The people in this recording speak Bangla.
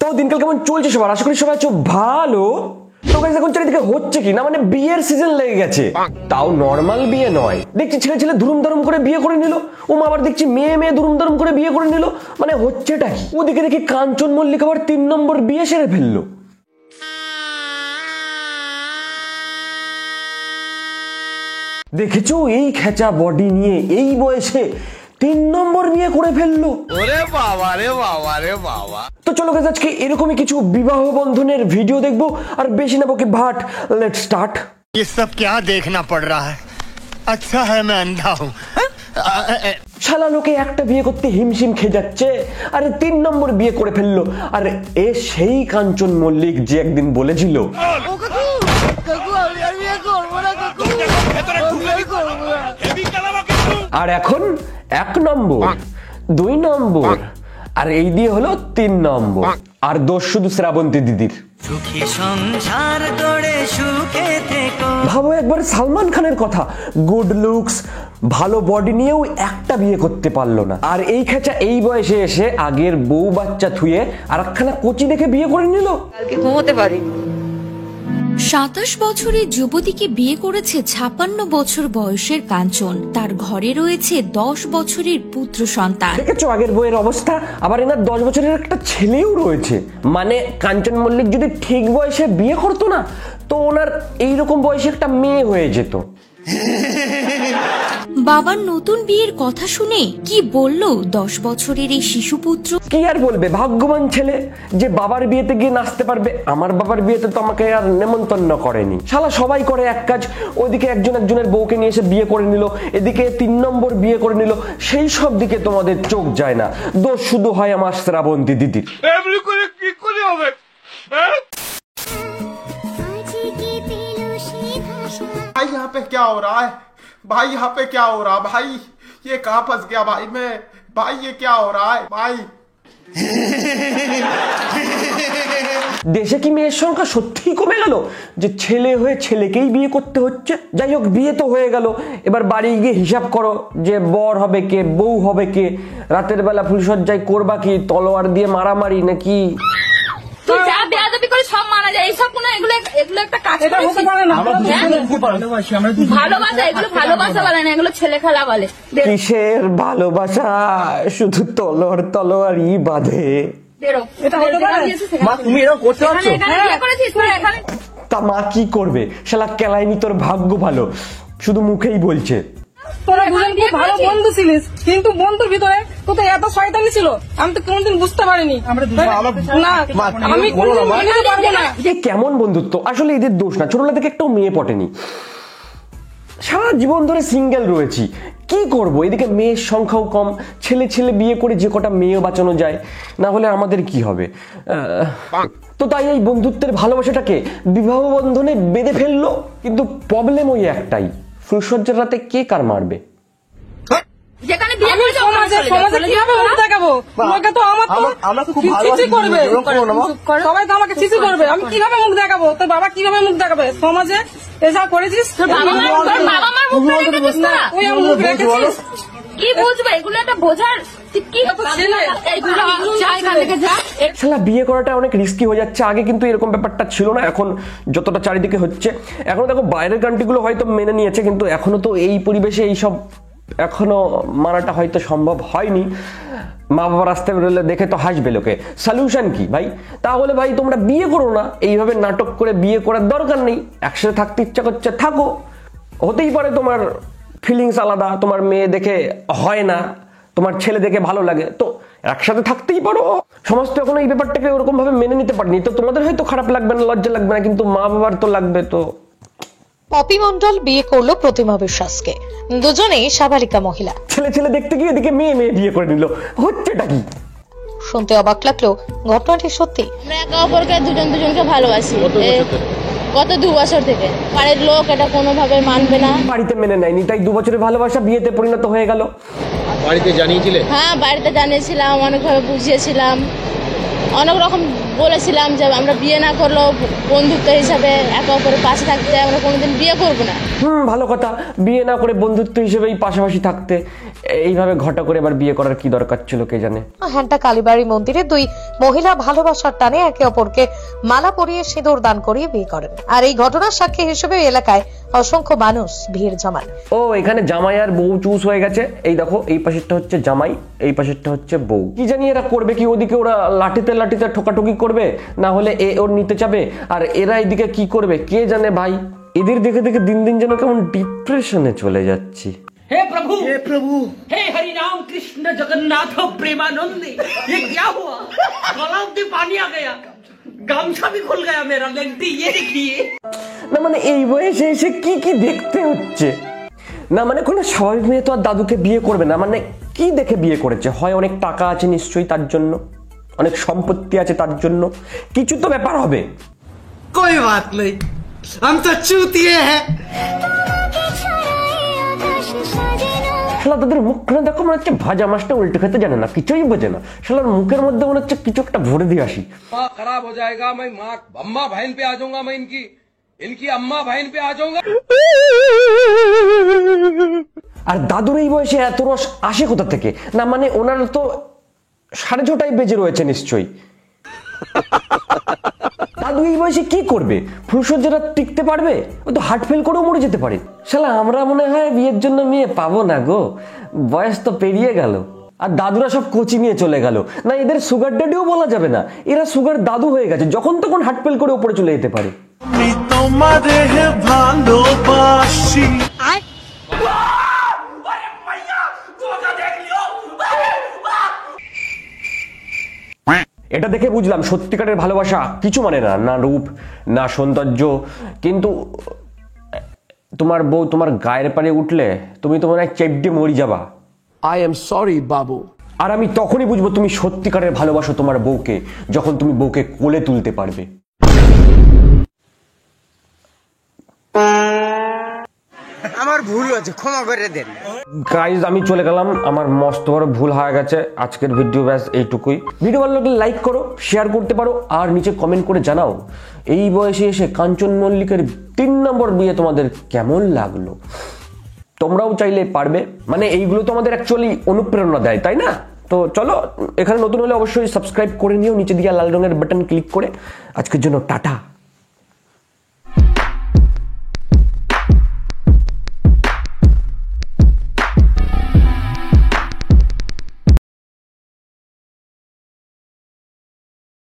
তো দিনকাল কেমন চলছে সবার? আশা করি সবাই আছো ভালো। তো গাইস এখন চারিদিকে হচ্ছে কি না, মানে বিয়ের সিজন লেগে গেছে। তাও নর্মাল বিয়ে নয়, দেখছি ছেলে ছেলে ধুরুম ধারুম করে বিয়ে করে নিল। আবার দেখছি মেয়ে মেয়ে ধুরুম ধারুম করে বিয়ে করে নিল। মানে হচ্ছেটা কি? ওদিকে দেখি কাঞ্চন মল্লিক আবার 3 নম্বর বিয়ে সেরে ফেললো। দেখেছো এই খেচা বডি নিয়ে এই বয়সে 3 নম্বর বিয়ে করে ফেললো। ওরে বাবা রে বাবা রে বাবা। তো চলো গাইস আজকে এরকমই কিছু বিবাহ বন্ধনের ভিডিও দেখবো আর বেশি নেবো কি ভাট। Let's start. ये सब क्या देखना पड़ रहा है? अच्छा है मैं अंधा हूँ। শালা লোকে একটা বিয়ে করতে হিমশিম খেয়ে যাচ্ছে, আরে 3 নম্বর বিয়ে করে ফেললো। আর এ সেই কাঞ্চন মল্লিক যে একদিন বলেছিল আর এখন 1 নম্বর 2 নম্বর আর এই দিয়ে হলো 3 নম্বর। আর দোষ শুধু শ্রাবন্তী দিদির। সুখী সংসার গড়ে সুখে থেকো। ভাবো একবার সালমান খানের কথা, গুড লুকস ভালো বডি নিয়েও একটা বিয়ে করতে পারলো না। আর এই খেচা এই বয়সে এসে আগের বউ বাচ্চা থুয়ে আর একখানা কোচি দেখে বিয়ে করে নিল। কালকে ঘুমোতে পারি। 27 বছরের যুবতীকে বিয়ে করেছে 56 বছর বয়সের কাঞ্চন। তার ঘরে রয়েছে 10 বছরের পুত্র সন্তান। দেখেছো আগের বইয়ের অবস্থা? আবার এনার 10 বছরের একটা ছেলেও রয়েছে। মানে কাঞ্চন মল্লিক যদি ঠিক বয়সে বিয়ে করতো না তো ওনার এইরকম বয়সে একটা মেয়ে হয়ে যেত। বাবার নতুন বিয়ের কথা শুনে কি বললো 10 বছরের এই শিশুপুত্র? কি আর বলবে, ভাগ্যবান ছেলে যে বাবার বিয়েতে গিয়ে নাচতে পারবে। আমার বাবার বিয়েতে তো আমাকে আর নেমন্তন্ন করেনি। শালা সবাই করে এক কাজ, ওইদিকে একজন একজনের বউকে নিয়ে এসে বিয়ে করে নিল, এদিকে 3 নম্বর বিয়ে করে নিল। সেই সব দিকে তোমাদের চোখ যায় না, দোষ শুধু হয় আমার শ্রাবন্তী দিদির। भाई यहाँ पे क्या हो रहा है? भाई यहाँ पे क्या हो रहा है? भाई ये कहाँ फंस गया भाई मैं? भाई ये क्या हो रहा है भाई? দেশে কি মেয়ের সংখ্যা সত্যিই কমে গেল যে ছেলে হয়ে ছেলেকেই বিয়ে করতে হচ্ছে? যাই হোক, বিয়ে তো হয়ে গেল, এবার বাড়ি গিয়ে হিসাব করো যে বর হবে কে, বউ হবে কে, রাতের বেলা ফুলসজ্জায় করবা কি, তলোয়ার দিয়ে মারামারি নাকি? তুই যা বেয়াদবি করে সব মানা যায়, এইসব কোনো এগুলো একটা কাজ এটা হতে পারে না। ভালোবাসা, এগুলো ভালোবাসা বলে না, এগুলো ছেলে খেলা বলে। কিসের ভালোবাসা? শুধু তলোয়ার তলোয়ারই বাঁধে। বেরো। এটা হতে পারে? মা তুমি এরকম করতে পারছো? এখানে বিয়ে করেছিস তুই এখানে? তা মা কি করবে? শালা কেলাইনি, তোর ভাগ্য ভালো, শুধু মুখেই বলছে। তোরা দুজন খুব ভালো বন্ধু ছিলিস, কিন্তু বন্ধুর ভিতরে কোথায় এত শয়তানি ছিল আমি তো কোনোদিন বুঝতে পারিনি। না আমি কোনোদিন মেনে নিতে পারবো না। এ কেমন বন্ধুত্ব? আসলে এদের দোষ না, ছোটবেলা থেকে একটাও মেয়ে পটেনি, সারা জীবন ধরে সিঙ্গেল রয়েছি। কি করব? এদিকে মেয়ের সংখ্যাও কম, ছেলে ছেলে বিয়ে করে যে কটা মেয়ে বাঁচানো যায়, না হলে আমাদের কি হবে? তো তাই এই বন্ধুত্বের ভালোবাসাটাকে বিবাহ বন্ধনে বেঁধে ফেললো। কিন্তু প্রবলেম ওই একটাই, ফুলসজ্জার রাতে কে কার মারবে? যেখানে বিয়ে আমি করেছিস সমাজে কিভাবে মুখ দেখাবো? তোমাকে তো আমার তো চিচি করবে, সবাই তো আমাকে চিচি করবে। আমি কিভাবে মুখ দেখাবো? তোর বাবা কিভাবে মুখ দেখাবে সমাজে? এসব করেছিস? বাবা মার মুখ রেখেছিস না? তুই আমার মুখ রেখেছিস? কি বুঝবে এগুলো? একটা বোঝার কি এইগুলো যা এখান থেকে যা। শালা বিয়ে করাটা অনেক রিস্কি হয়ে যাচ্ছে। আগে কিন্তু এরকম ব্যাপারটা ছিল না, এখন যতটা চারিদিকে হচ্ছে। এখনো দেখো বাইরের কান্ট্রিগুলো হয়তো মেনে নিয়েছে, কিন্তু এখনো তো এই পরিবেশে এইসব এখনো মানাটা হয়তো সম্ভব হয়নি। মা বাবা রাস্তায় বেরোলে দেখে তো হাসবে লোকে। সলিউশন কি ভাই? তাহলে ভাই তোমরা বিয়ে করো না, এইভাবে নাটক করে বিয়ে করার দরকার নেই। একসাথে থাকতে ইচ্ছা করছে থাকো, হতেই পারে তোমার ফিলিংস আলাদা, তোমার মেয়ে দেখে হয় না, তোমার ছেলে দেখে ভালো লাগে, তো একসাথে থাকতেই পারো। সমাজ তো এখন এই ব্যাপারটাকে ওরকম ভাবে মেনে নিতে পারেনি, তো তোমাদের হয়তো খারাপ লাগবে না, লজ্জা লাগবে না, কিন্তু মা বাবার তো লাগবে। তো পপি মন্ডল বিয়ে করলো প্রতিমা বিশ্বাসকে, দুজনেই সাবালিকা মহিলা। ছেলে ছেলে দেখতে গিয়ে এদিকে মেয়ে মেয়ে বিয়ে করে নিল, হচ্ছেটা কি? শুনতে অবাক লাগলো, ঘটনাটি সত্যি। আমরা একে অপরকে দুজনকে ভালোবাসি গত 2 বছর থেকে। বাড়ির লোক এটা কোনোভাবে মানবে না, বাড়িতে মেনে নেয়নি, তাই 2 বছরের ভালোবাসা বিয়েতে পরিণত হয়ে গেল। বাড়িতে জানিয়েছিলে? হ্যাঁ বাড়িতে জানিয়েছিলাম, অনেকভাবে বুঝিয়েছিলাম, অনেক রকম বলেছিলাম যে আমরা বিয়ে না করলেও বন্ধুত্ব হিসাবে একে অপরের পাশে থাকতে চাই, আমরা কোনোদিন বিয়ে করবো না। ভালো কথা, বিয়ে না করে বন্ধুত্ব হিসেবেই পাশাপাশি থাকতে। এইভাবে ঘটা করে এবার বিয়ে করার কি দরকার ছিল কে জানে। হ্যান্টা কালীবাড়ি মন্দিরে দুই মহিলা ভালোবাসার টানে একে অপরকে মালা পরিয়ে সিঁদুর দান করিয়ে বিয়ে করেন। আর এই ঘটনার সাক্ষী হিসেবে এলাকায় অসংখ্য মানুষ ভিড় জমান। ও এখানে জামাই আর বউ চুজ হয়ে গেছে। এই দেখো, এই পাশেরটা হচ্ছে জামাই, এই পাশেরটা হচ্ছে বউ। কি জানি এরা করবে কি, ওদিকে ওরা লাঠিতে লাঠিতে ঠোকাঠুকি করবে, না হলে এ ওর নিতে যাবে, আর এরা এদিকে কি করবে কে জানে ভাই। এদের দেখে দেখে দিন দিন যেন কেমন ডিপ্রেশনে চলে যাচ্ছি। हे प्रभु हे हरि राम कृष्ण जगन्नाथ प्रेमानंदी, ये क्या हुआ? गलाव में पानी आ गया, गामछा भी खुल गया मेरा, लेंटी ये देखिए। না মানে এই বয়সে এসে কি কি দেখতে হচ্ছে না, মানে কোনো স্বাভাবিক মেয়ে তো আর দাদুকে বিয়ে করবে না। মানে কি দেখে বিয়ে করেছে? হয় অনেক টাকা আছে নিশ্চয়ই তার জন্য, অনেক সম্পত্তি আছে তার জন্য, কিছু তো ব্যাপার হবে। कोई बात नहीं, हम तो चूतिए हैं। শালা তাদের মুখখানে দেখো, মনে হচ্ছে ভাজা মাছটা উল্টে খেতে জানে না, কিছুই বোঝে না। শালার মুখের মধ্যে মনে হচ্ছে কিছু একটা ভরে দিয়ে আসি। खराब हो जाएगा, मैं माँ अम्मा बहन पे आ जाऊंगा, मैं इनकी अम्मा बहन पे आ जाऊंगा। আর দাদুর এই বয়সে এত রস আসে কোথা থেকে? না মানে ওনার তো 6:30 বেজে রয়েছে নিশ্চয়ই। দাদু এই বয়সে কি করবে? ফুলসজ্জাটা টিকতে পারবে? ও তো হার্ট ফেল করেও মরে যেতে পারে। শালা আমরা মনে হয় বিয়ের জন্য মেয়ে পাবো না গো, বয়স তো পেরিয়ে গেল। আর দাদুরা সব কোচি নিয়ে চলে গেল। না এদের সুগার ড্যাডিও বলা যাবে না, এরা সুগার দাদু হয়ে গেছে, যখন তখন হার্ট ফেল করে উপরে চলে যেতে পারে। এটা দেখে বুঝলাম সত্যিকারের ভালোবাসা কিছু মানে না, না রূপ না সৌন্দর্য। কিন্তু তোমার বউ তোমার গায়ের পারে উঠলে তুমি তো মনে হয় চেপডে মরি যাবা। I am sorry বাবু। আর আমি তখনই বুঝবো তুমি সত্যিকারের ভালোবাসো তোমার বউকে, যখন তুমি বউকে কোলে তুলতে পারবে। আমার ভুল হয়েছে, ক্ষমা করে দেন। গাইজ আমি চলে গেলাম, আমার মস্ত বড় ভুল হয়ে গেছে। আজকের ভিডিও ব্যাস এইটুকুই। ভিডিও ভালো লাগলে লাইক করো, শেয়ার করতে পারো, আর নিচে কমেন্ট করে জানাও এই বয়সে এসে কাঞ্চন মল্লিকের 3 নম্বর বিয়ে তোমাদের কেমন লাগলো। তোমরাও চাইলে পারবে, মানে এইগুলো তো আমাদের অ্যাকচুয়ালি অনুপ্রেরণা দেয়, তাই না? তো চলো, এখানে নতুন হলে অবশ্যই সাবস্ক্রাইব করে নিও, নিচে দিয়ে লাল রঙের বাটন ক্লিক করে। আজকের জন্য টাটা।